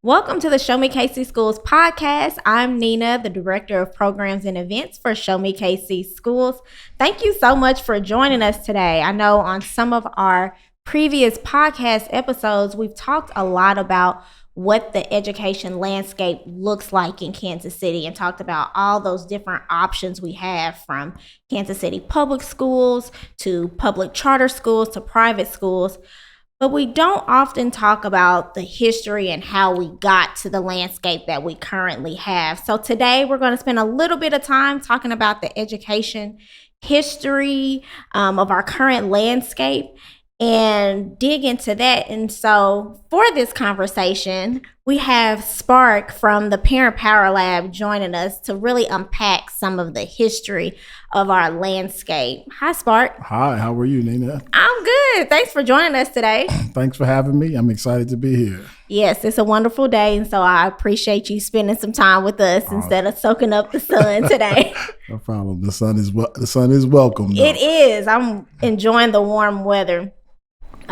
Welcome to the Show Me KC Schools podcast. I'm Nina, the Director of Programs and Events for Show Me KC Schools. Thank you so much for joining us today. I know on some of our previous podcast episodes, we've talked a lot about what the education landscape looks like in Kansas City and talked about all those different options we have, from Kansas City public schools to public charter schools to private schools. But we don't often talk about the history and how we got to the landscape that we currently have. So today we're going to spend a little bit of time talking about the education history of our current landscape and dig into that. And so for this conversation, we have Spark from the Parent Power Lab joining us to really unpack some of the history of our landscape. Hi, Spark. Hi, how are you, Nina? I'm good. Thanks for joining us today. Thanks for having me. I'm excited to be here. Yes, it's a wonderful day, and so I appreciate you spending some time with us instead of soaking up the sun today. No problem. The sun is welcome, though. It is. I'm enjoying the warm weather.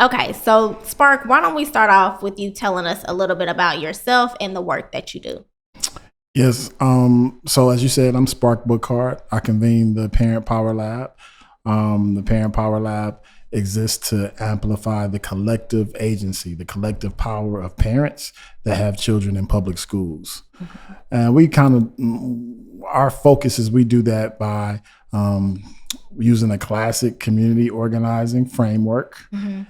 Okay, so Spark, why don't we start off with you telling us a little bit about yourself and the work that you do? Yes. So as you said, I'm Spark Bookhart. I convene the Parent Power Lab. The Parent Power Lab exists to amplify the collective agency, the collective power of parents that have children in public schools. Mm-hmm. And we our focus is we do that by using a classic community organizing framework. Mm-hmm.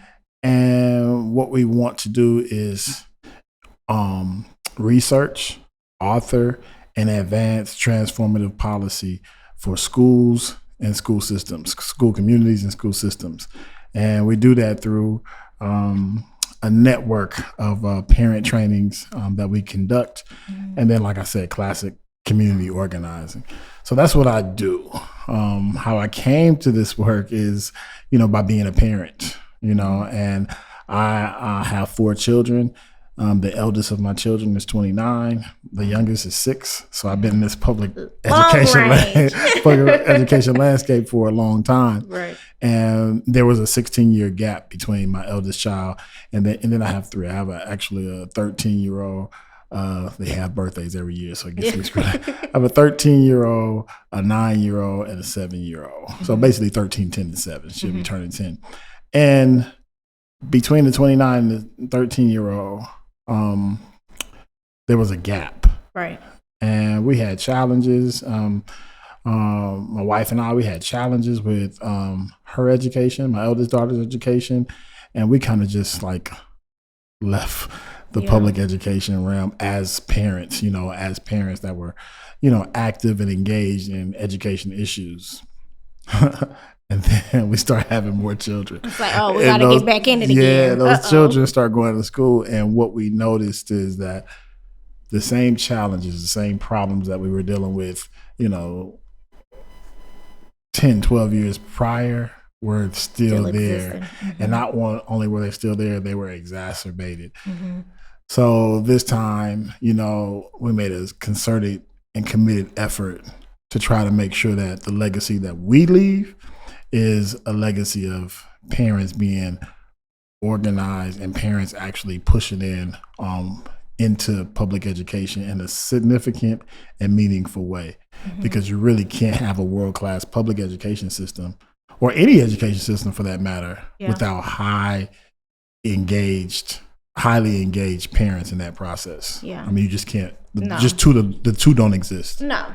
And what we want to do is research, author, and advance transformative policy for schools and school systems, school communities and school systems. And we do that through a network of parent trainings that we conduct. Mm-hmm. And then, like I said, classic community organizing. So that's what I do. How I came to this work is, by being a parent, and I have 4 children. The eldest of my children is 29. The youngest is 6. So I've been in this public education landscape for a long time. Right. And there was a 16-year gap between my eldest child and then I have 3. I have actually a 13-year-old. They have birthdays every year, so it gets me screwed. I have a 13-year-old, a 9-year-old, and a 7-year-old. Mm-hmm. So basically 13, 10, and 7. She'll be turning 10. And between the 29 and the 13-year-old, there was a gap. Right. And we had challenges. My wife and I, we had challenges with her education, my eldest daughter's education, and we kind of just left the public education realm as parents, that were, active and engaged in education issues. And then we start having more children. It's like, we got to get back in it again. Yeah, those children start going to school. And what we noticed is that the same challenges, the same problems that we were dealing with, 10, 12 years prior were still there. Mm-hmm. And not only were they still there, they were exacerbated. Mm-hmm. So this time, we made a concerted and committed effort to try to make sure that the legacy that we leave is a legacy of parents being organized and parents actually pushing into public education in a significant and meaningful way. Mm-hmm. Because you really can't have a world-class public education system, or any education system for that matter, without highly engaged parents in that process. Yeah. I mean, you just can't. No. The two don't exist. No.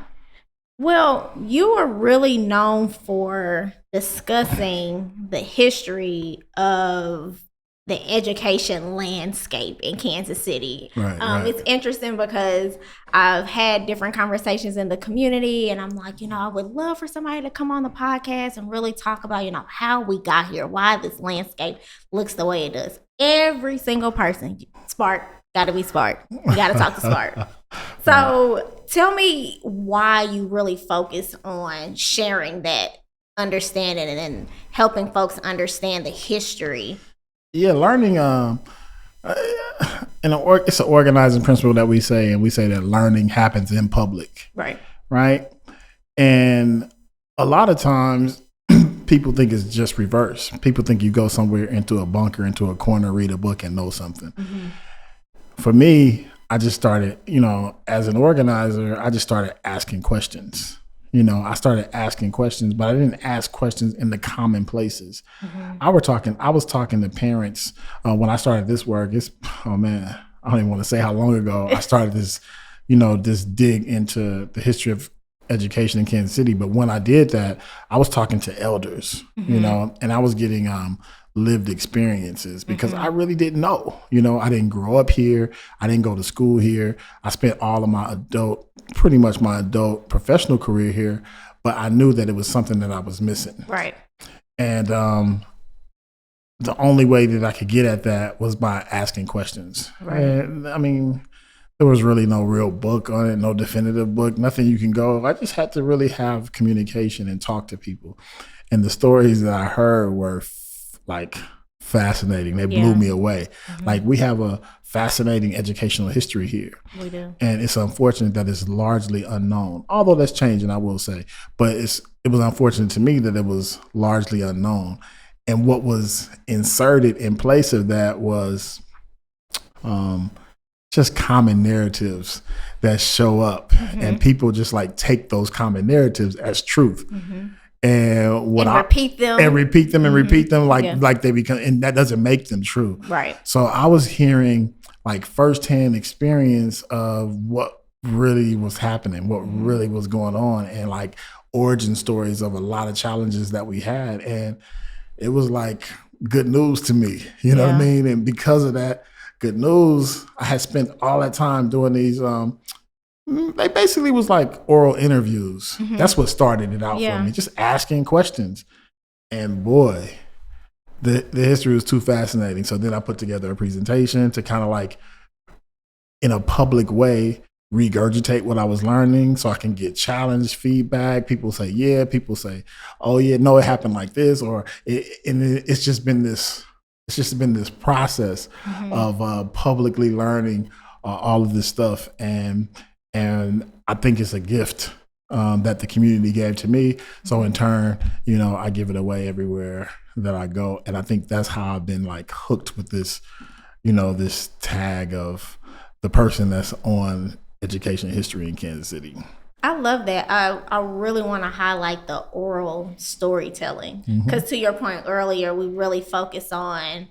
Well, you are really known for discussing the history of the education landscape in Kansas City. Right. It's interesting because I've had different conversations in the community, and I'm like, I would love for somebody to come on the podcast and really talk about, how we got here, why this landscape looks the way it does. Every single person, Spark, got to be Spark. You got to talk to Spark. So tell me why you really focus on sharing that understanding and helping folks understand the history. Yeah, learning, it's an organizing principle that we say, and we say that learning happens in public. Right. And a lot of times people think it's just reverse. People think you go somewhere into a bunker, into a corner, read a book and know something. Mm-hmm. For me, I just started, as an organizer, I just started asking questions. I started asking questions, but I didn't ask questions in the common places. I was talking to parents when I started this work. I don't even want to say how long ago I started this, this dig into the history of education in Kansas City. But when I did that, I was talking to elders, and I was getting lived experiences because I really didn't know. I didn't grow up here. I didn't go to school here. I spent all of pretty much my adult professional career here, but I knew that it was something that I was missing. Right. And the only way that I could get at that was by asking questions. Right. And I mean, there was really no real book on it, no definitive book, nothing you can go. I just had to really have communication and talk to people. And the stories that I heard were fascinating. They blew me away. Like, we have a fascinating educational history here. We do. And it's unfortunate that it's largely unknown, although that's changing, I will say. But it was unfortunate to me that it was largely unknown. And what was inserted in place of that was just common narratives that show up, and people just take those common narratives as truth. And repeat them like they become, and that doesn't make them true. Right. So I was hearing firsthand experience of what really was happening, what really was going on, and origin stories of a lot of challenges that we had. And it was good news to me, you know what I mean? And because of that good news, I had spent all that time doing these, they basically was oral interviews. That's what started it out for me, just asking questions. And boy, the history was too fascinating. So then I put together a presentation to kind of in a public way, regurgitate what I was learning so I can get challenged feedback. People say, yeah. People say, oh yeah, no, it happened like this. It's just been this process of publicly learning all of this stuff. And I think it's a gift that the community gave to me. So in turn, I give it away everywhere that I go. And I think that's how I've been hooked with this, this tag of the person that's on education history in Kansas City. I love that. I really want to highlight the oral storytelling because to your point earlier, we really focus on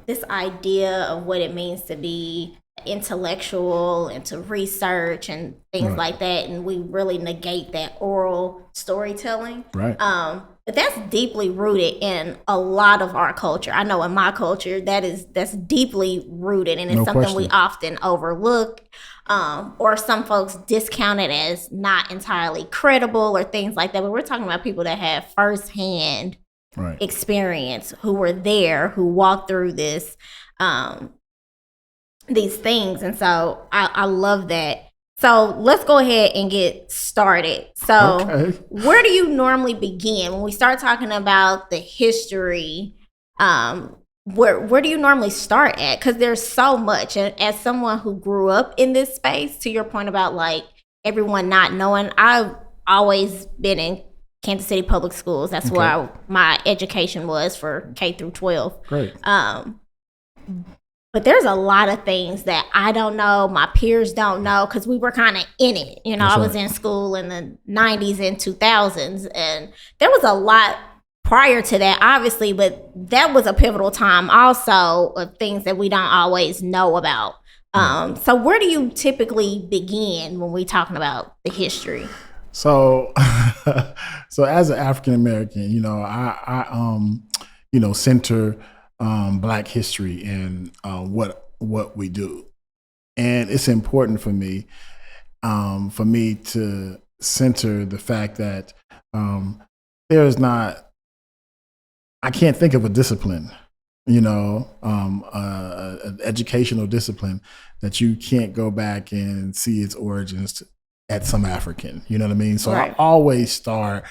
this idea of what it means to be intellectual and to research and things like that, and we really negate that oral storytelling. Right. But that's deeply rooted in a lot of our culture. I know in my culture that's deeply rooted, and it's something we often overlook, or some folks discount it as not entirely credible or things like that. But we're talking about people that have firsthand experience, who were there, who walked through this. These things. And so I love that. So let's go ahead and get started. So where do you normally begin when we start talking about the history? Where do you normally start at? Because there's so much. And as someone who grew up in this space, to your point about everyone not knowing, I've always been in Kansas City public schools. That's where my education was for K through 12. Great. But there's a lot of things that I don't know, my peers don't know, because we were kind of in it. I was in school in the 90s and 2000s, and there was a lot prior to that, obviously, but that was a pivotal time also of things that we don't always know about. So where do you typically begin when we're talking about the history? So as an African American, I center Black history and what we do, and it's important for me to center the fact that I can't think of a discipline, an educational discipline that you can't go back and see its origins at some African. You know what I mean? So I always start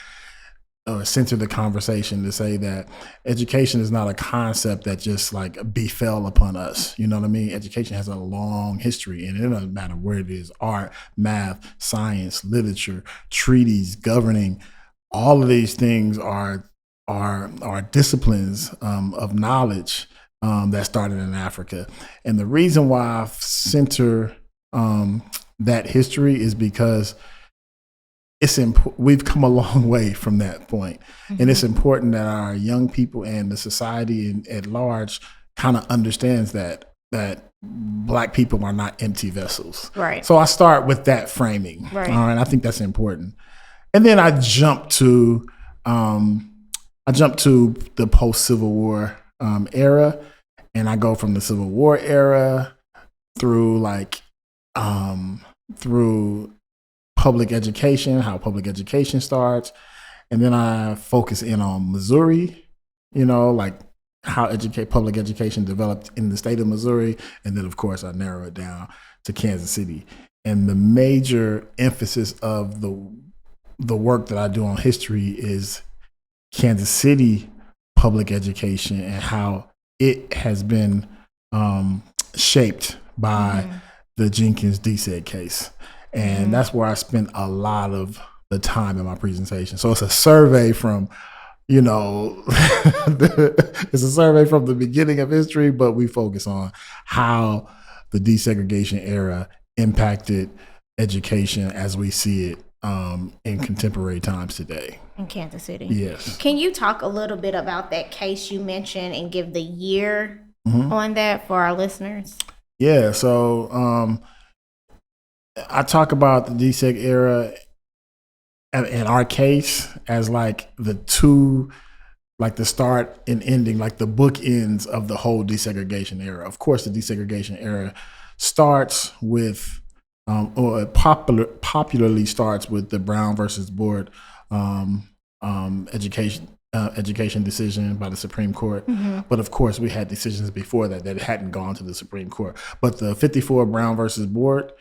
center the conversation to say that education is not a concept that just befell upon us. You know what I mean? Education has a long history, and it doesn't matter where it is: art, math, science, literature, treaties, governing. All of these things are disciplines of knowledge that started in Africa. And the reason why I center that history is because we've come a long way from that point. And it's important that our young people and the society at large kind of understands that Black people are not empty vessels. Right. So I start with that framing. Right. And I think that's important. And then I jump to the post-Civil War era, and I go from the Civil War era through public education, how public education starts, and then I focus in on Missouri, like how public education developed in the state of Missouri, and then of course I narrow it down to Kansas City. And the major emphasis of the work that I do on history is Kansas City public education and how it has been shaped by the Jenkins DSEG case. And that's where I spent a lot of the time in my presentation. So it's a survey from, it's a survey from the beginning of history, but we focus on how the desegregation era impacted education as we see it in contemporary times today. In Kansas City. Yes. Can you talk a little bit about that case you mentioned and give the year on that for our listeners? Yeah. So I talk about the DSEG era in our case as like the start and ending, like the bookends of the whole desegregation era. Of course, the desegregation era starts with, or it popularly starts with the Brown versus Board education decision by the Supreme Court. But of course, we had decisions before that hadn't gone to the Supreme Court. But the 54 Brown versus Board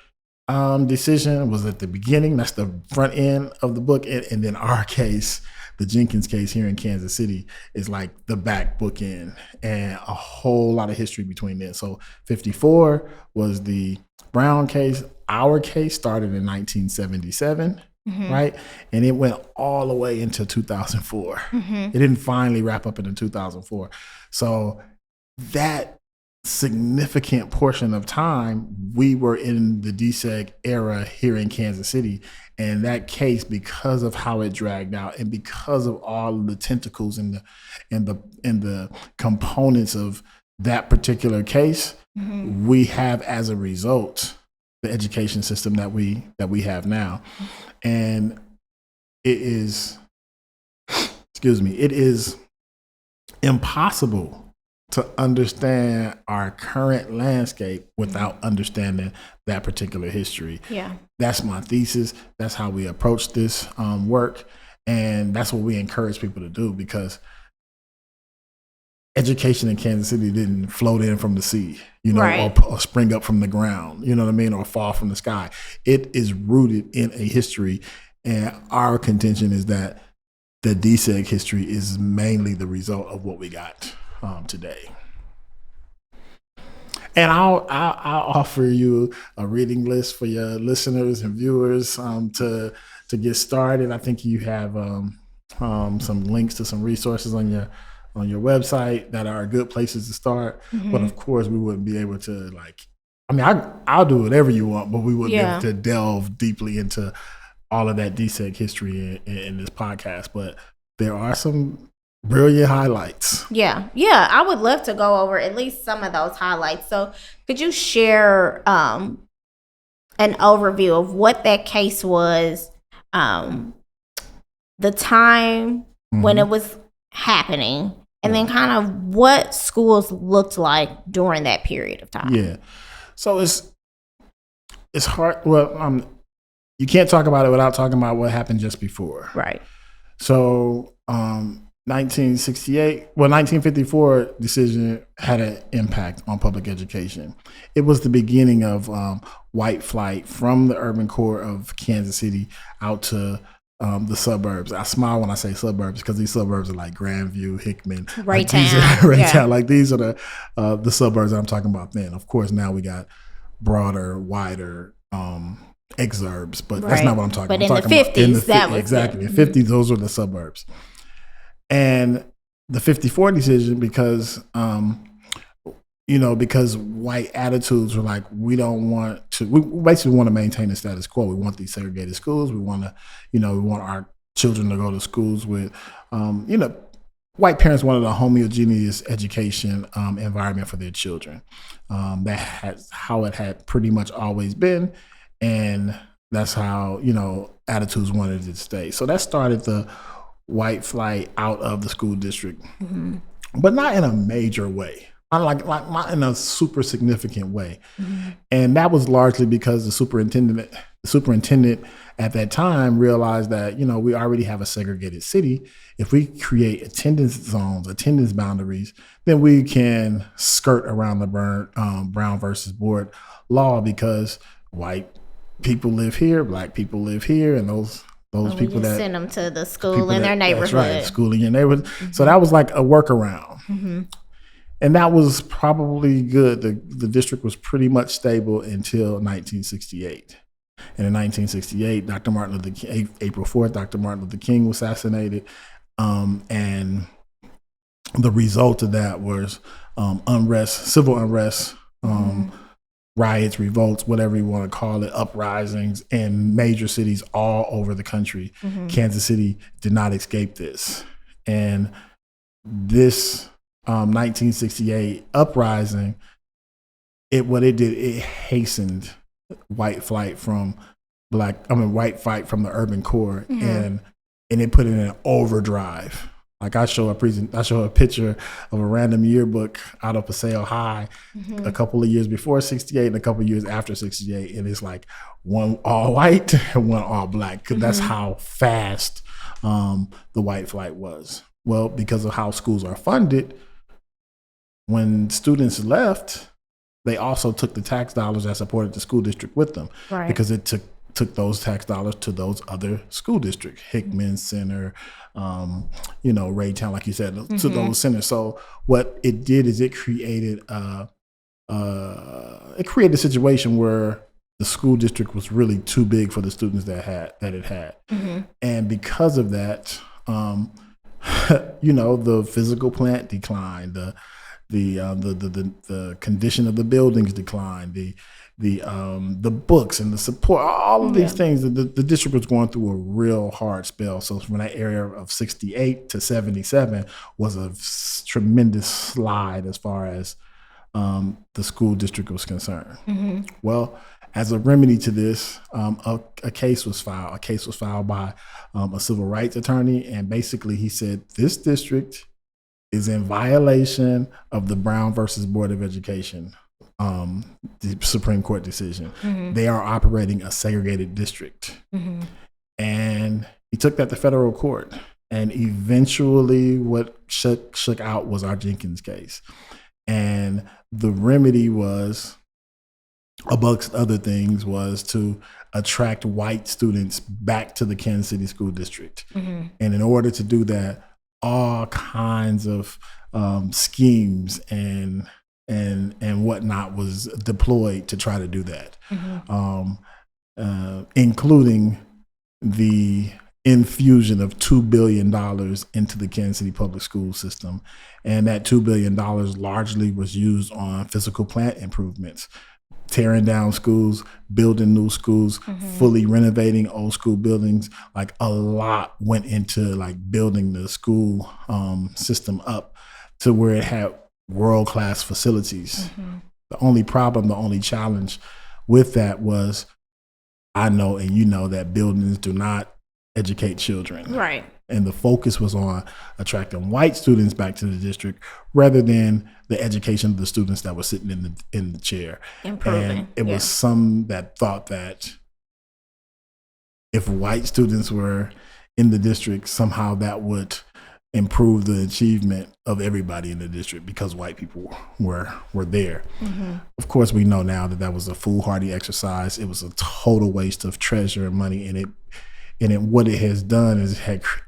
decision was at the beginning. That's the front end of the book. And then our case, the Jenkins case here in Kansas City, is like the back bookend, and a whole lot of history between them. So 54 was the Brown case. Our case started in 1977, right? And it went all the way into 2004. It didn't finally wrap up in 2004. So that significant portion of time, we were in the DSEG era here in Kansas City. And that case, because of how it dragged out and because of all of the tentacles and the components of that particular case, we have, as a result, the education system that we have now. And it is impossible to understand our current landscape without understanding that particular history. Yeah. That's my thesis. That's how we approach this work. And that's what we encourage people to do, because education in Kansas City didn't float in from the sea, or spring up from the ground, you know what I mean, or fall from the sky. It is rooted in a history. And our contention is that the DSEG history is mainly the result of what we got today. And I'll offer you a reading list for your listeners and viewers to get started. I think you have some links to some resources on your website that are good places to start. But of course, we wouldn't be able to I'll do whatever you want, but we wouldn't be able to delve deeply into all of that DSEG history in this podcast. But there are some brilliant highlights. Yeah. I would love to go over at least some of those highlights. So could you share an overview of what that case was, the time when it was happening, and then kind of what schools looked like during that period of time? Yeah. So it's hard. Well, you can't talk about it without talking about what happened just before. Right. So 1954 decision had an impact on public education. It was the beginning of white flight from the urban core of Kansas City out to the suburbs. I smile when I say suburbs because these suburbs are like Grandview, Hickman, Raytown. Like these are the suburbs I'm talking about then. Of course, now we got broader, wider exurbs, but that's not what I'm talking about. But in the 50s, that was exactly. In the 50s, those were the suburbs. And the 54 decision, because because white attitudes were like, we basically want to maintain the status quo. We want these segregated schools. We want to, we want our children to go to schools with, white parents wanted a homogeneous education environment for their children. That's how it had pretty much always been. And that's how, attitudes wanted it to stay. So that started the white flight out of the school district, but not in a major way. Not in a super significant way. And that was largely because the superintendent at that time realized that, we already have a segregated city. If we create attendance zones, attendance boundaries, then we can skirt around the Brown versus Board law, because white people live here, black people live here, and those people that send them to the school in their neighborhood. That's right, school in your neighborhood. So that was like a workaround. And that was probably good. The district was pretty much stable until 1968. And in 1968, April 4th, Dr. Martin Luther King was assassinated. And the result of that was unrest, civil unrest, riots, revolts, whatever you want to call it, uprisings in major cities all over the country. Kansas City did not escape this. And this 1968 uprising, it hastened white flight from white flight from the urban core, and it put it in an overdrive. Like I show a picture of a random yearbook out of Paseo High a couple of years before 68 and a couple of years after 68, and it's like one all white and one all black, because that's how fast the white flight was. Well, because of how schools are funded, when students left, they also took the tax dollars that supported the school district with them, because it took those tax dollars to those other school districts, Hickman Center, Raytown, like you said, to those centers. So what it did is it created a situation where the school district was really too big for the students that it had, and because of that, the physical plant declined, the condition of the buildings declined, the books and the support, all of these things. The district was going through a real hard spell. So from that area of 68 to 77 was a tremendous slide as far as the school district was concerned. Well, as a remedy to this, a case was filed. A case was filed by a civil rights attorney, and basically he said this district is in violation of the Brown versus Board of Education, the Supreme Court decision. They are operating a segregated district. And he took that to federal court. And eventually what shook out was our Jenkins case. And the remedy was, amongst other things, was to attract white students back to the Kansas City School District. And in order to do that, all kinds of schemes and whatnot was deployed to try to do that, including the infusion of $2 billion into the Kansas City public school system. And that $2 billion largely was used on physical plant improvements, tearing down schools, building new schools, fully renovating old school buildings. Like a lot went into like building the school system up to where it had world-class facilities. The only challenge with that was, I know and you know that buildings do not educate children. Right. And the focus was on attracting white students back to the district rather than the education of the students that were sitting in the chair. Improving. And it was some that thought that if white students were in the district, somehow that would improve the achievement of everybody in the district because white people were there. Of course, we know now that was a foolhardy exercise. It was a total waste of treasure and money, and what it has done is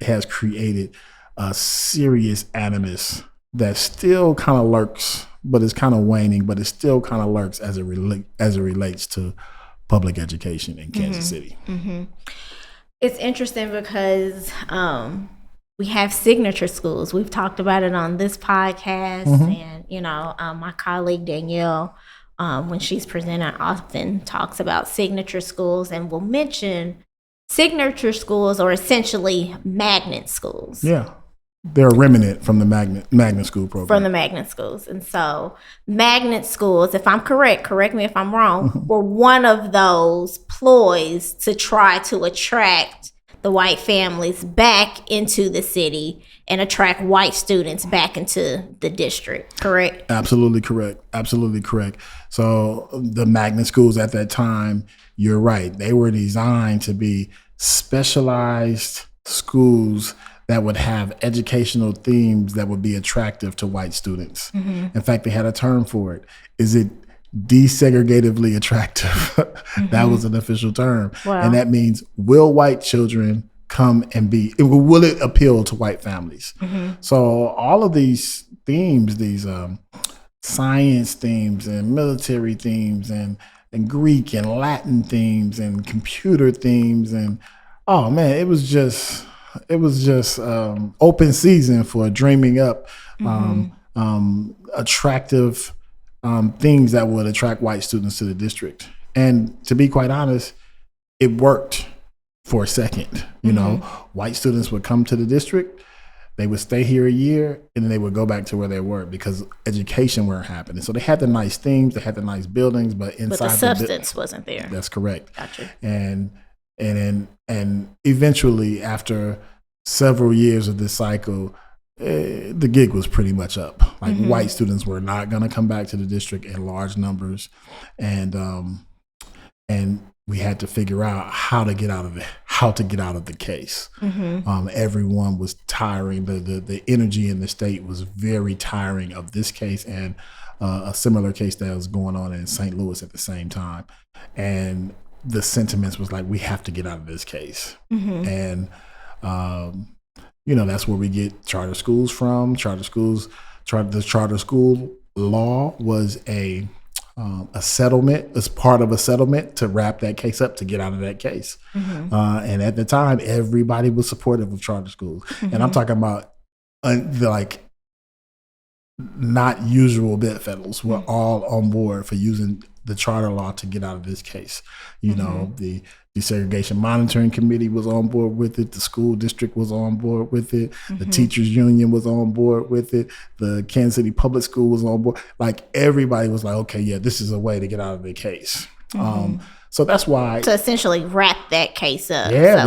has created a serious animus that still kind of lurks, but it's kind of waning, but it still kind of lurks as it relates to public education in Kansas City. It's interesting because we have signature schools. We've talked about it on this podcast, and my colleague Danielle, when she's presenting, often talks about signature schools, and will mention signature schools are essentially magnet schools. Yeah, they're a remnant from the magnet school program. From the magnet schools, and so magnet schools, if I'm correct me if I'm wrong, were one of those ploys to try to attract the white families back into the city and attract white students back into the district, correct? Absolutely correct. So the magnet schools at that time, you're right, they were designed to be specialized schools that would have educational themes that would be attractive to white students. In fact, they had a term for it. Is it desegregatively attractive? That was an official term. Wow. And that means, will white children come and will it appeal to white families? So all of these themes, these science themes and military themes and Greek and Latin themes and computer themes, and oh man, it was just open season for dreaming up attractive things that would attract white students to the district. And to be quite honest, it worked for a second. White students would come to the district, they would stay here a year, and then they would go back to where they were because education weren't happening. So they had the nice themes, they had the nice buildings, but inside the substance wasn't there. That's correct. Gotcha. And eventually, after several years of this cycle, the gig was pretty much up. Like white students were not going to come back to the district in large numbers, and we had to figure out how to get out of the case. Everyone was tiring. The energy in the state was very tiring of this case and a similar case that was going on in St. Louis at the same time, and the sentiments was like, we have to get out of this case. And that's where we get charter schools from. The charter school law was a settlement, as part of a settlement to wrap that case up, to get out of that case. And at the time, everybody was supportive of charter schools. And I'm talking about not usual bedfellows were all on board for using the charter law to get out of this case. The desegregation monitoring committee was on board with it. The school district was on board with it. The teachers union was on board with it. The Kansas City Public School was on board. Like, everybody was like, okay, yeah, this is a way to get out of the case. So that's why, to essentially wrap that case up. Yeah,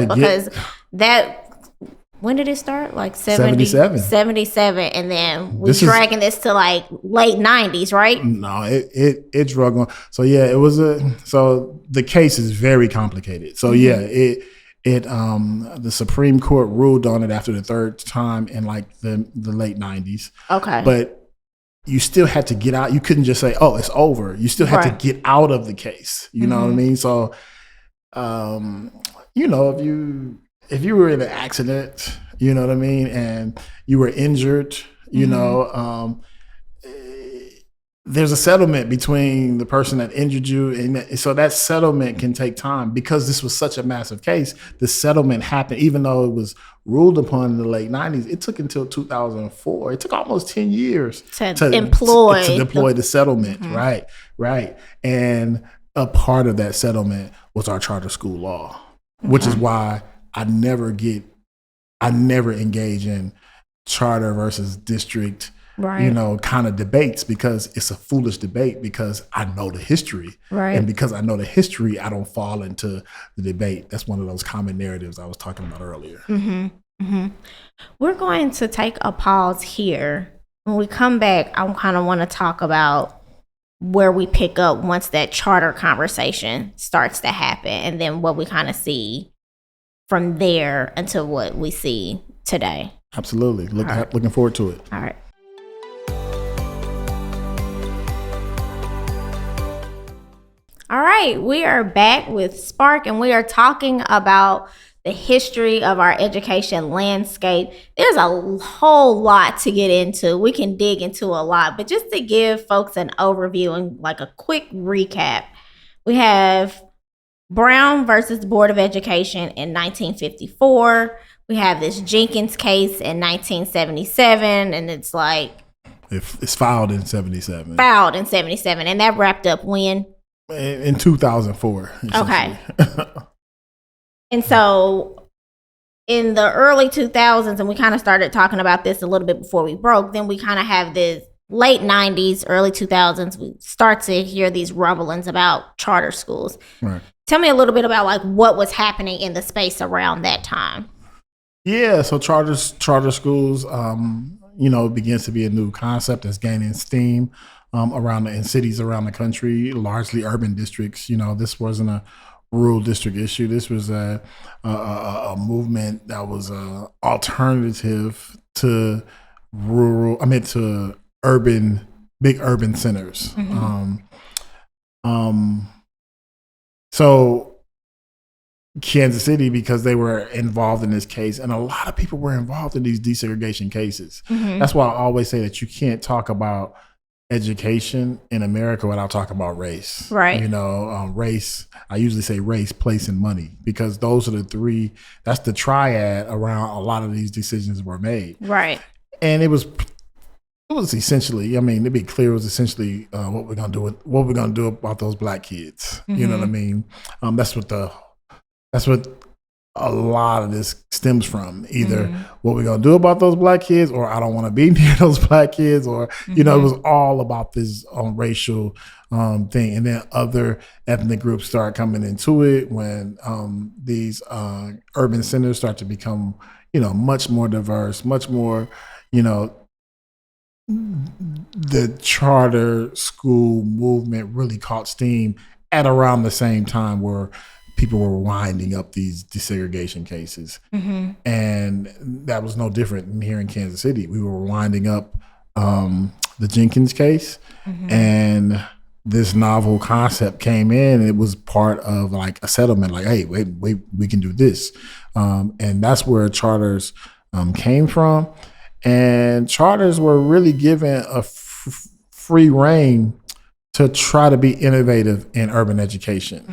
when did it start? Like 77. 77, and then we're dragging this to like late 90s, right? No, it drug on. So yeah, it was so the case is very complicated. So yeah, the Supreme Court ruled on it after the third time in like the late 90s. Okay. But you still had to get out. You couldn't just say, oh, it's over. You still had to get out of the case. You know what I mean? So, if you were in an accident, you know what I mean, and you were injured, there's a settlement between the person that injured you. And so that settlement can take time. Because this was such a massive case, the settlement happened, even though it was ruled upon in the late 90s, it took until 2004. It took almost 10 years to deploy the settlement. Right. And a part of that settlement was our charter school law, which is why I never engage in charter versus district, kind of debates, because it's a foolish debate, because I know the history. Right. And because I know the history, I don't fall into the debate. That's one of those common narratives I was talking about earlier. We're going to take a pause here. When we come back, I kind of want to talk about where we pick up once that charter conversation starts to happen, and then what we kind of see from there until what we see today. Absolutely. Looking forward to it. All right. All right. We are back with Spark, and we are talking about the history of our education landscape. There's a whole lot to get into. We can dig into a lot, but just to give folks an overview and like a quick recap, we have Brown versus Board of Education in 1954. we have this Jenkins case in 1977, and it's like it's filed in 77. And that wrapped up when? In 2004. Okay. And so in the early 2000s, and we kind of started talking about this a little bit before we broke, then we kind of have this late 90s, early 2000s, we start to hear these rumblings about charter schools. Right. Tell me a little bit about like what was happening in the space around that time. Yeah, so charter schools, begins to be a new concept that's gaining steam in cities around the country, largely urban districts. This wasn't a rural district issue. This was a movement that was alternative to big urban centers. So Kansas City, because they were involved in this case, and a lot of people were involved in these desegregation cases. That's why I always say that you can't talk about education in America without talking about race. Right. Race, I usually say race, place, and money, because those are the three, that's the triad around a lot of these decisions were made. Right. And it was essentially, to be clear, it was essentially what we're gonna do about those black kids. You know what I mean? That's what a lot of this stems from. Either what we're gonna do about those black kids, or I don't want to be near those black kids, or it was all about this racial thing. And then other ethnic groups start coming into it when these urban centers start to become much more diverse, much more the charter school movement really caught steam at around the same time where people were winding up these desegregation cases. And that was no different here in Kansas City. We were winding up the Jenkins case, and this novel concept came in, and it was part of like a settlement, like, hey, wait, we can do this. And that's where charters came from. And charters were really given a free rein to try to be innovative in urban education.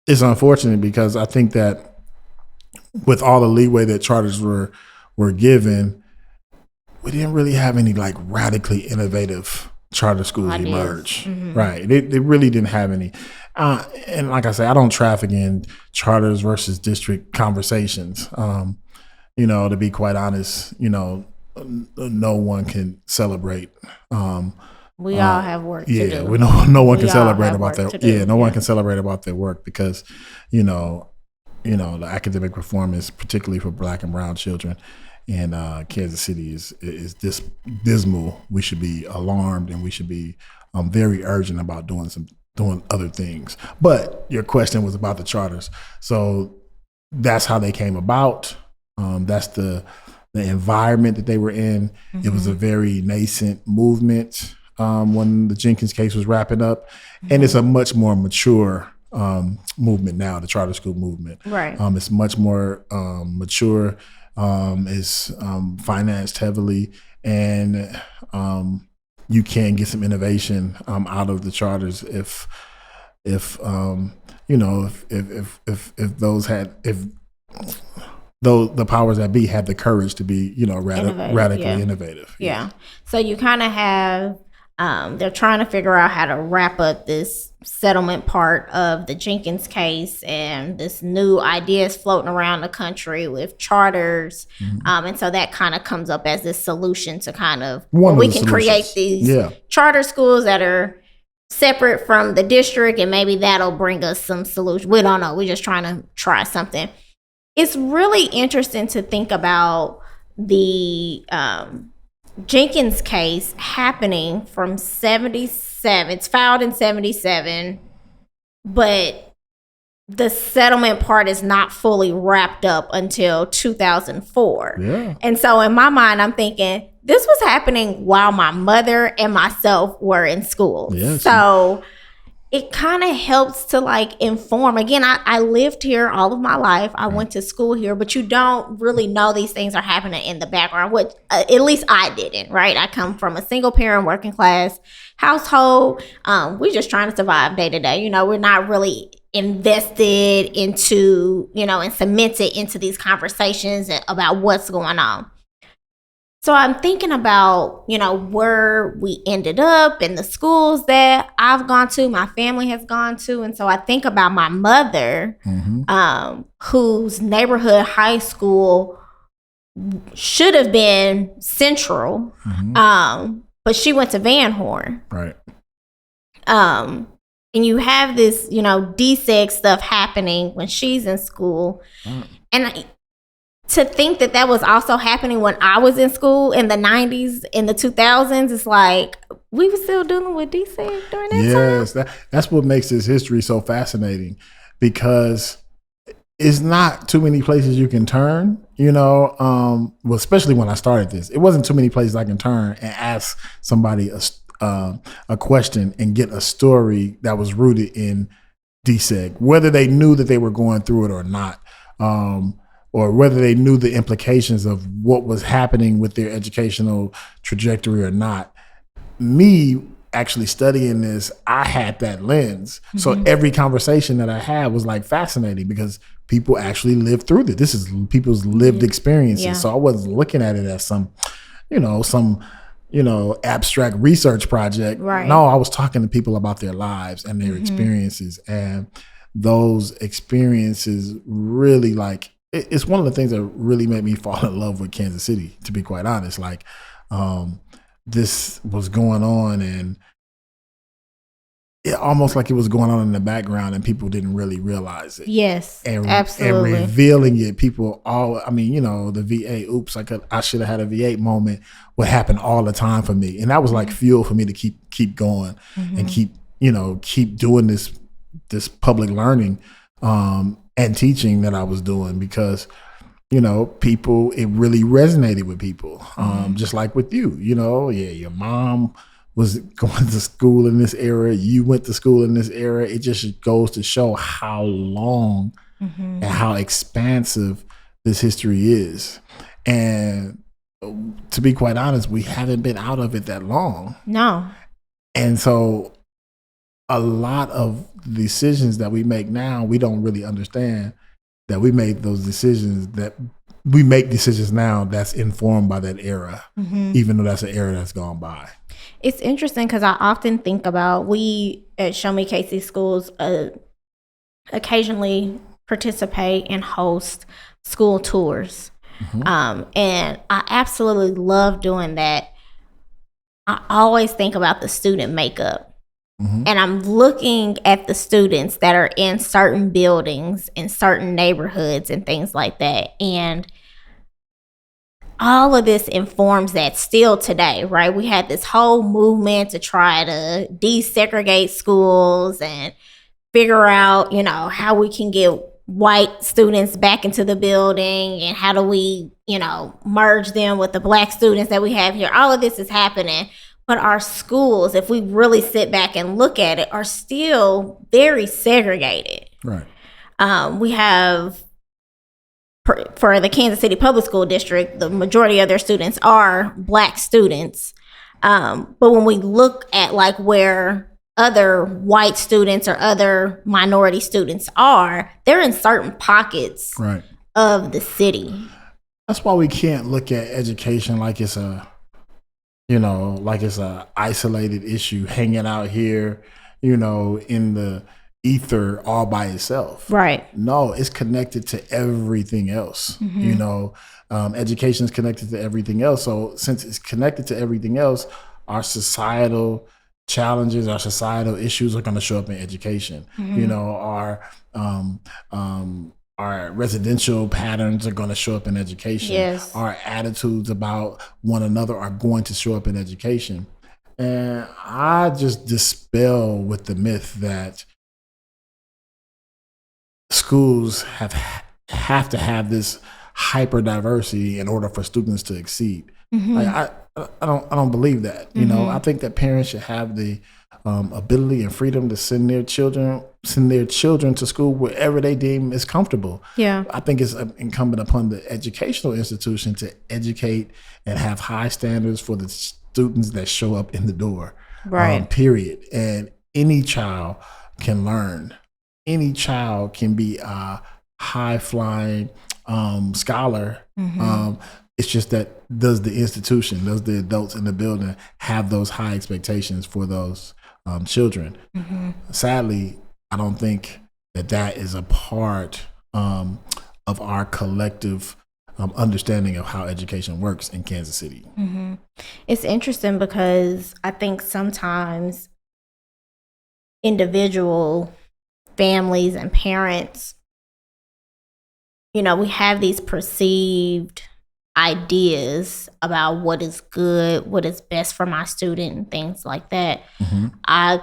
It's unfortunate because I think that with all the leeway that charters were given, we didn't really have any like radically innovative charter schools emerge. Right. They really didn't have any. And like I say, I don't traffic in charters versus district conversations. To be quite honest, no one can celebrate. We all have work to do. No one can celebrate about that. Yeah, no one can celebrate about their work because, the academic performance, particularly for Black and brown children in Kansas City, is dismal. We should be alarmed, and we should be very urgent about doing other things. But your question was about the charters, so that's how they came about. That's the environment that they were in. It was a very nascent movement when the Jenkins case was wrapping up, and it's a much more mature movement now. The charter school movement, right? It's much more mature. It's financed heavily, and you can get some innovation out of the charters if the powers that be had the courage to be, radically innovative. Yeah. So you kind of have, they're trying to figure out how to wrap up this settlement part of the Jenkins case, and this new ideas floating around the country with charters. And so that kind of comes up as this solution to kind of, we can create these charter schools that are separate from the district, and maybe that'll bring us some solution. We don't know. We're just trying to try something. It's really interesting to think about the Jenkins case happening from 77. It's filed in 77, but the settlement part is not fully wrapped up until 2004. Yeah. And so in my mind, I'm thinking this was happening while my mother and myself were in school. Yes. So it kind of helps to like inform. Again, I lived here all of my life. I went to school here, but you don't really know these things are happening in the background, which at least I didn't, right? I come from a single parent, working class household. We're just trying to survive day to day. We're not really invested into, and cemented into these conversations about what's going on. So I'm thinking about, where we ended up and the schools that I've gone to, my family has gone to. And so I think about my mother, whose neighborhood high school should have been Central, but she went to Van Horn. Right. And you have this, DSEG stuff happening when she's in school. And to think that was also happening when I was in school in the 90s, in the 2000s, it's like we were still dealing with DSEG during that time. Yes, that's what makes this history so fascinating, because it's not too many places you can turn, well, especially when I started this. It wasn't too many places I can turn and ask somebody a question and get a story that was rooted in DSEG, whether they knew that they were going through it or not. Or whether they knew the implications of what was happening with their educational trajectory or not. Me actually studying this, I had that lens. So every conversation that I had was like fascinating, because people actually lived through this. This is people's lived experiences. Yeah. So I wasn't looking at it as some abstract research project. Right. No, I was talking to people about their lives and their experiences. And those experiences really, like, it's one of the things that really made me fall in love with Kansas City, to be quite honest. Like, this was going on, and it almost like it was going on in the background and people didn't really realize it. Yes, and, absolutely. And revealing it, people the VA, I should have had a V8 moment would happen all the time for me. And that was like fuel for me to keep going and keep doing this public learning and teaching that I was doing, because people, it really resonated with people. Just like with you, your mom was going to school in this era, you went to school in this era. It just goes to show how long and how expansive this history is. And to be quite honest, we haven't been out of it that long. No. And so a lot of decisions that we make now, we don't really understand that we made those decisions, that we make decisions now that's informed by that era, even though that's an era that's gone by. It's interesting because I often think about, we at Show Me KC Schools occasionally participate and host school tours. And I absolutely love doing that. I always think about the student makeup. And I'm looking at the students that are in certain buildings, in certain neighborhoods and things like that. And all of this informs that still today, right? We had this whole movement to try to desegregate schools and figure out, how we can get white students back into the building, and how do we, merge them with the Black students that we have here. All of this is happening. But our schools, if we really sit back and look at it, are still very segregated. Right. We have, for the Kansas City Public School District, the majority of their students are Black students. But when we look at like where other white students or other minority students are, they're in certain pockets of the city. That's why we can't look at education like it's a isolated issue hanging out here, in the ether all by itself. Right. No, it's connected to everything else. Education is connected to everything else. So since it's connected to everything else, our societal challenges, our societal issues are going to show up in education. Our residential patterns are going to show up in education. Yes. Our attitudes about one another are going to show up in education. And I just dispel with the myth that schools have to have this hyper diversity in order for students to exceed. Like, I don't believe that. I think that parents should have the ability and freedom to send their children to school wherever they deem is comfortable. Yeah. I think it's incumbent upon the educational institution to educate and have high standards for the students that show up in the door. Right. Period. And any child can learn any child can be a high flying scholar. It's just that does the adults in the building have those high expectations for those children? Sadly, I don't think that is a part of our collective understanding of how education works in Kansas City. It's interesting because I think sometimes individual families and parents, we have these perceived ideas about what is good, what is best for my student, and things like that. I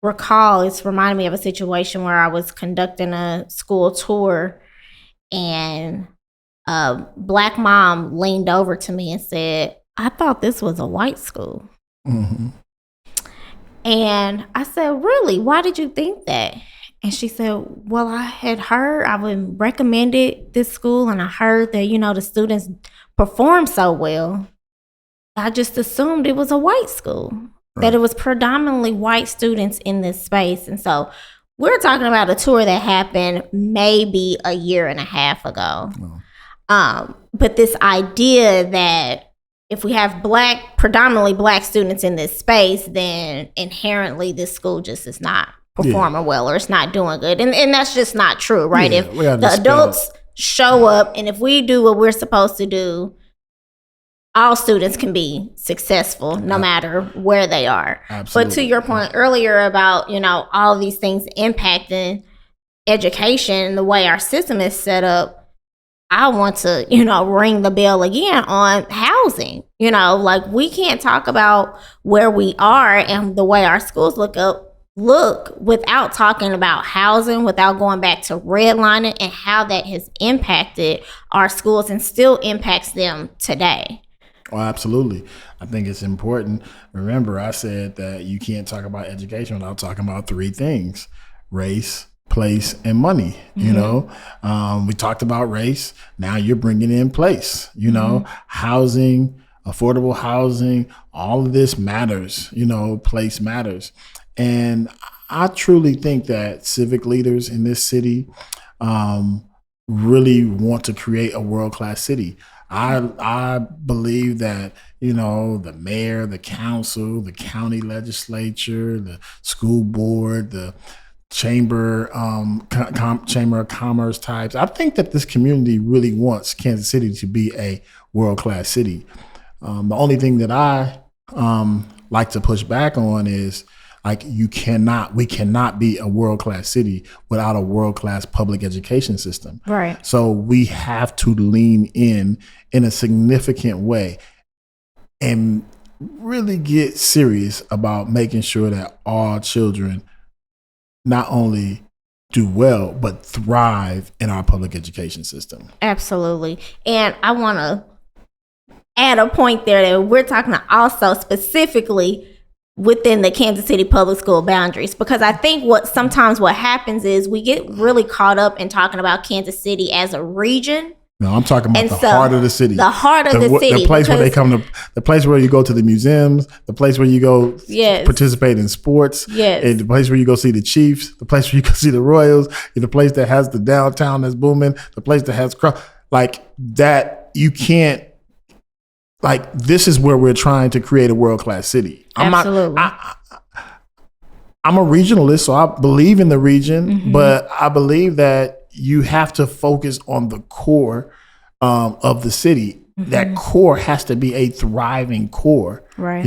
recall, it's reminded me of a situation where I was conducting a school tour, and a Black mom leaned over to me and said, "I thought this was a white school." And I said, "Really? Why did you think that?" And she said, "Well, I had heard, I would recommended this school, and I heard that, the students perform so well. I just assumed it was a white school, that it was predominantly white students in this space." And so we're talking about a tour that happened maybe a year and a half ago. But this idea that if we have predominantly black students in this space, then inherently this school just is not performing well, or it's not doing good. And that's just not true, right? If the adults show up and if we do what we're supposed to do, all students can be successful no matter where they are. Absolutely. But to your point earlier about, all of these things impacting education, the way our system is set up, I want to, ring the bell again on housing. Like, we can't talk about where we are and the way our schools look without talking about housing, without going back to redlining and how that has impacted our schools and still impacts them today. Oh, absolutely. I think it's important. Remember, I said that you can't talk about education without talking about three things: race, place, and money. We talked about race. Now you're bringing in place, housing, affordable housing, all of this matters, place matters. And I truly think that civic leaders in this city really want to create a world-class city. I believe that, the mayor, the council, the county legislature, the school board, the chamber of commerce types, I think that this community really wants Kansas City to be a world-class city. The only thing that I like to push back on is, we cannot be a world-class city without a world-class public education system. Right. So we have to lean in a significant way and really get serious about making sure that all children not only do well, but thrive in our public education system. Absolutely. And I want to add a point there that we're talking also specifically within the Kansas City public school boundaries, because I think what happens is we get really caught up in talking about Kansas City as a region. No, I'm talking about heart of the city. The heart of the city. The place where they come to, the place where you go to the museums, the place where you go participate in sports, and the place where you go see the Chiefs, the place where you go see the Royals, the place that has the downtown that's booming, the place that has that. You can't, this is where we're trying to create a world-class city. Absolutely. I'm a regionalist, so I believe in the region, but I believe that you have to focus on the core of the city. That core has to be a thriving core, right?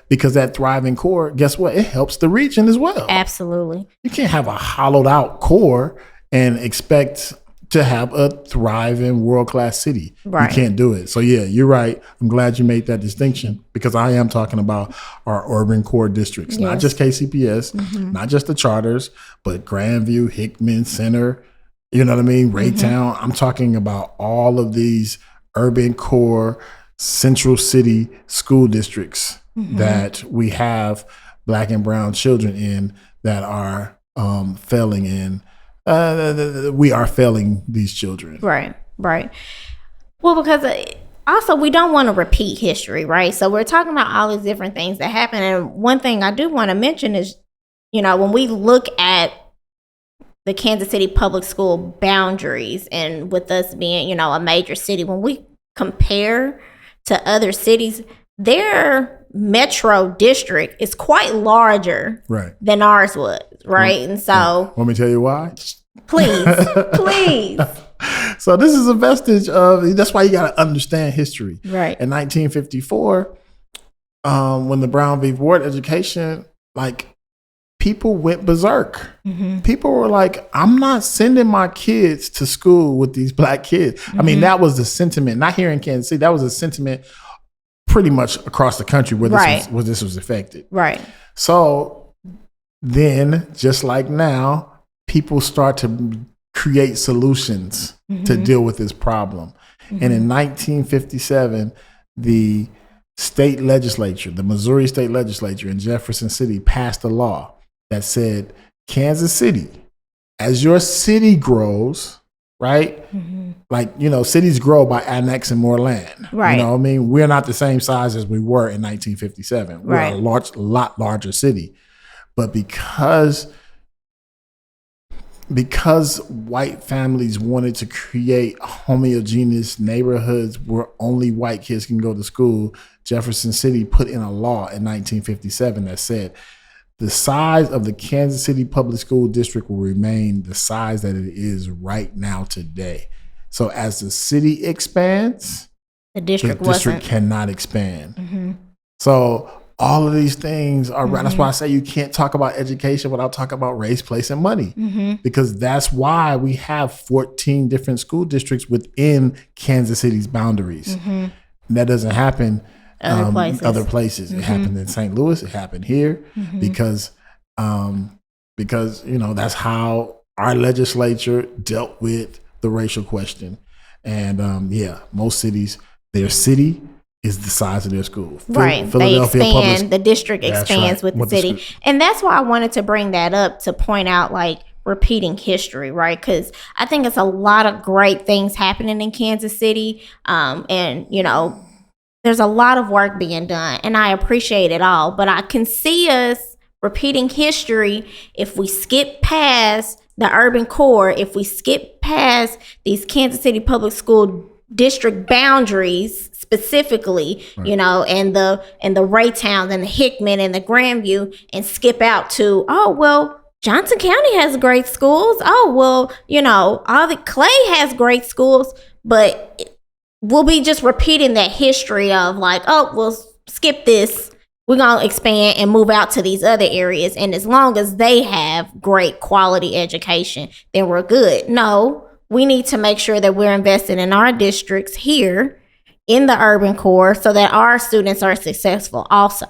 Because that thriving core, guess what? It helps the region as well. Absolutely. You can't have a hollowed out core and expect to have a thriving world-class city. Right. You can't do it. So yeah, you're right. I'm glad you made that distinction, because I am talking about our urban core districts, not just KCPS, not just the charters, but Grandview, Hickman, Center, Raytown. I'm talking about all of these urban core central city school districts that we have Black and brown children in that are failing in. We are failing these children. Right. Well, because also we don't want to repeat history, right? So we're talking about all these different things that happen. And one thing I do want to mention is, when we look at the Kansas City public school boundaries, and with us being, a major city, when we compare to other cities, their metro district is quite larger than ours was, right? And so, let me tell you why. Please. So this is a vestige of, that's why you got to understand history. Right. In 1954, when the Brown v. Board education, like, people went berserk. Mm-hmm. People were like, I'm not sending my kids to school with these black kids. Mm-hmm. I mean, that was the sentiment, not here in Kansas City. That was a sentiment pretty much across the country where this was affected. Right. So then, just like now, people start to create solutions to deal with this problem. Mm-hmm. And in 1957, the state legislature, the Missouri state legislature in Jefferson City, passed a law that said, Kansas City, as your city grows, right? Mm-hmm. Like, cities grow by annexing more land. Right. I mean, we're not the same size as we were in 1957. We're a lot larger city. But because white families wanted to create homogeneous neighborhoods where only white kids can go to school, Jefferson City put in a law in 1957 that said the size of the Kansas City Public School District will remain the size that it is right now today. So as the city expands, the district cannot expand. Mm-hmm. So all of these things are, that's why I say you can't talk about education without talking about race, place, and money. Mm-hmm. Because that's why we have 14 different school districts within Kansas City's boundaries. Mm-hmm. And that doesn't happen other places. Mm-hmm. It happened in St. Louis. It happened here because that's how our legislature dealt with the racial question. And most cities, their city is the size of their school. Right. They expand, the district expands with the city. And that's why I wanted to bring that up, to point out, like, repeating history, right? Because I think it's a lot of great things happening in Kansas City. And, there's a lot of work being done, and I appreciate it all. But I can see us repeating history if we skip past the urban core, if we skip past these Kansas City public school district boundaries specifically, right, and the Raytown and the Hickman and the Grandview, and skip out to, Johnson County has great schools. All the Clay has great schools, but we'll be just repeating that history of like, we'll skip this. We're going to expand and move out to these other areas. And as long as they have great quality education, then we're good. No, we need to make sure that we're investing in our districts here in the urban core so that our students are successful also.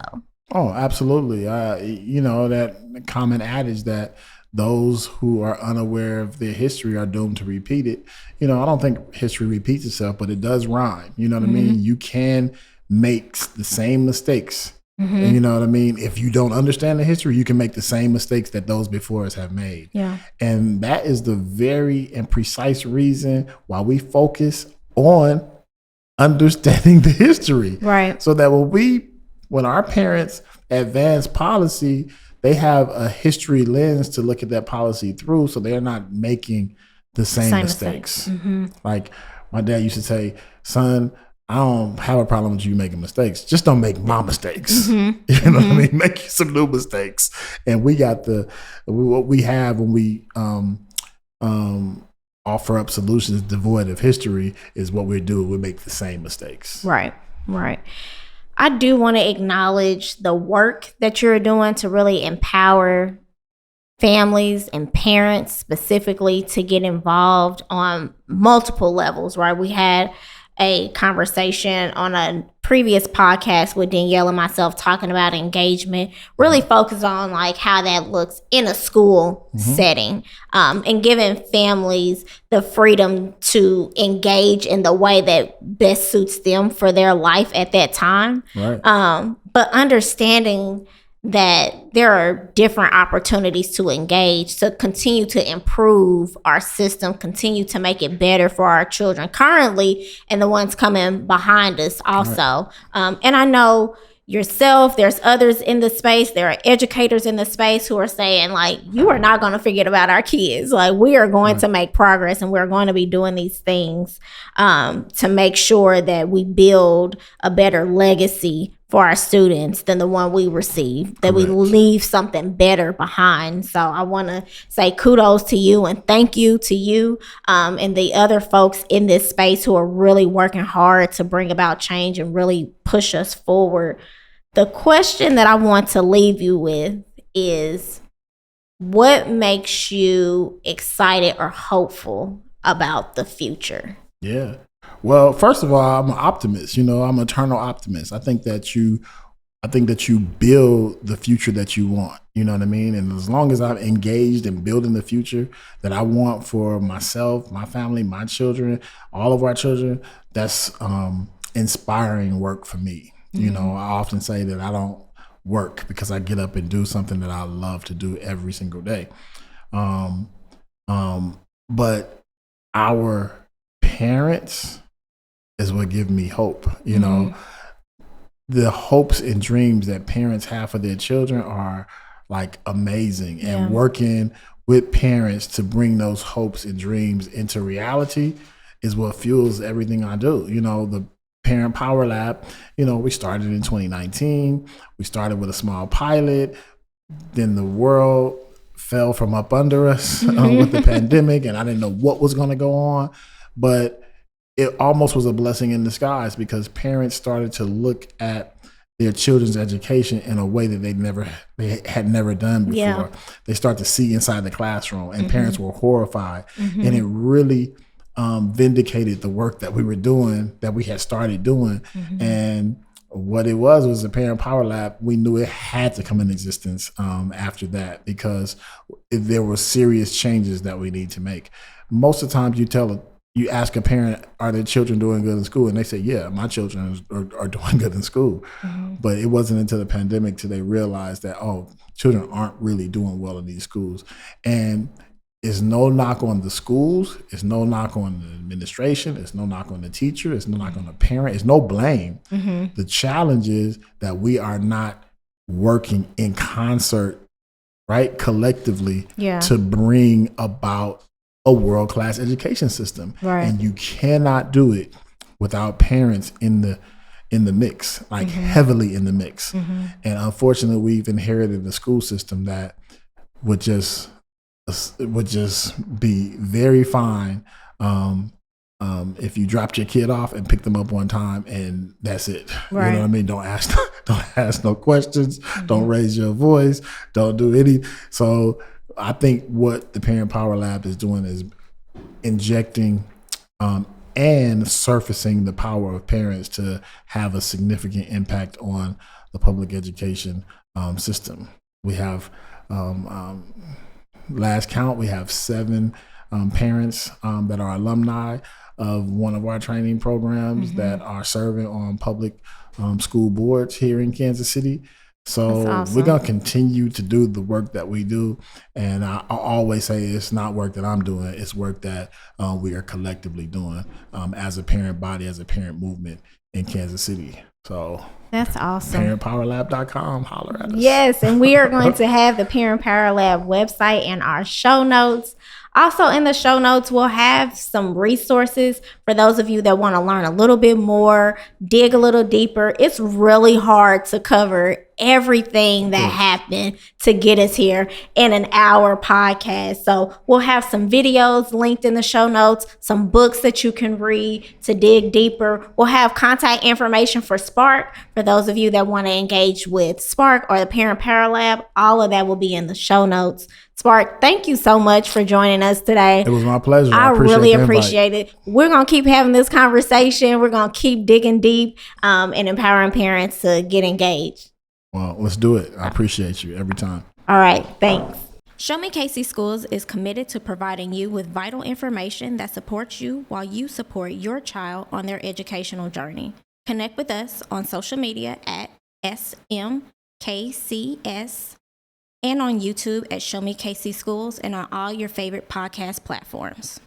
Oh, absolutely. That common adage that those who are unaware of their history are doomed to repeat it. I don't think history repeats itself, but it does rhyme. You know what I mean? You can make the same mistakes. Mm-hmm. You know what I mean? If you don't understand the history, you can make the same mistakes that those before us have made. Yeah. And that is the very and precise reason why we focus on understanding the history. Right. So that when our parents advance policy, they have a history lens to look at that policy through, so they're not making the same mistakes. Mm-hmm. Like my dad used to say, son, I don't have a problem with you making mistakes. Just don't make my mistakes. Mm-hmm. You know what I mean? Make some new mistakes. And we got what we have when we offer up solutions devoid of history is what we do. We make the same mistakes. Right. I do want to acknowledge the work that you're doing to really empower families and parents specifically to get involved on multiple levels, right? We had a conversation on a previous podcast with Danielle and myself talking about engagement, really focus on like how that looks in a school setting, and giving families the freedom to engage in the way that best suits them for their life at that time. Right. But understanding that there are different opportunities to engage, to continue to improve our system, continue to make it better for our children currently and the ones coming behind us also. Right. And I know, yourself, there's others in the space, there are educators in the space who are saying, like, you are not going to forget about our kids. Like, we are going to make progress, and we're going to be doing these things to make sure that we build a better legacy for our students than the one we received, that we leave something better behind. So I want to say kudos to you and thank you to you and the other folks in this space who are really working hard to bring about change and really push us forward. The question that I want to leave you with is, what makes you excited or hopeful about the future? Yeah. Well, first of all, I'm an optimist. I'm an eternal optimist. I think that you build the future that you want. You know what I mean? And as long as I'm engaged in building the future that I want for myself, my family, my children, all of our children, that's inspiring work for me. Mm-hmm. I often say that I don't work because I get up and do something that I love to do every single day. But our parents is what give me hope. The hopes and dreams that parents have for their children are like amazing. Yeah. And working with parents to bring those hopes and dreams into reality is what fuels everything I do. The Parent Power Lab, we started in 2019. We started with a small pilot. Then the world fell from up under us with the pandemic, and I didn't know what was going to go on. But it almost was a blessing in disguise because parents started to look at their children's education in a way that they had never done before. Yeah. They start to see inside the classroom, and parents were horrified. And it really vindicated the work that we were doing, that we had started doing. And what it was the Parent Power Lab. We knew it had to come in existence after that because there were serious changes that we need to make. Most of the times you ask a parent, are their children doing good in school? And they say, yeah, my children are doing good in school. But it wasn't until the pandemic till they realized that, children aren't really doing well in these schools. And it's no knock on the schools. It's no knock on the administration. It's no knock on the teacher. It's no knock on the parent. It's no blame. The challenge is that we are not working in concert, right, collectively to bring about a world-class education system. Right. And you cannot do it without parents in the mix, like heavily in the mix. And unfortunately, we've inherited a school system that would just be very fine if you dropped your kid off and picked them up one time and that's it. Right. You know what I mean? Don't ask no questions. Don't raise your voice. Don't do any. So I think what the Parent Power Lab is doing is injecting and surfacing the power of parents to have a significant impact on the public education system. We have, last count, we have 7 parents that are alumni of one of our training programs that are serving on public school boards here in Kansas City. So awesome. We're going to continue to do the work that we do. And I always say it's not work that I'm doing. It's work that we are collectively doing as a parent body, as a parent movement in Kansas City. So that's awesome. ParentPowerLab.com. Holler at us. Yes, and we are going to have the Parent Power Lab website in our show notes. Also in the show notes, we'll have some resources for those of you that want to learn a little bit more, dig a little deeper. It's really hard to cover everything that happened to get us here in an hour podcast. So we'll have some videos linked in the show notes, some books that you can read to dig deeper. We'll have contact information for Spark for those of you that want to engage with Spark or the Parent Power Lab. All of that will be in the show notes. Spark, thank you so much for joining us today. It was my pleasure. I really appreciate it. We're going to keep having this conversation. We're going to keep digging deep and empowering parents to get engaged. Well, let's do it. I appreciate you every time. All right. Thanks. Show Me KC Schools is committed to providing you with vital information that supports you while you support your child on their educational journey. Connect with us on social media at SMKCS and on YouTube at Show Me KC Schools and on all your favorite podcast platforms.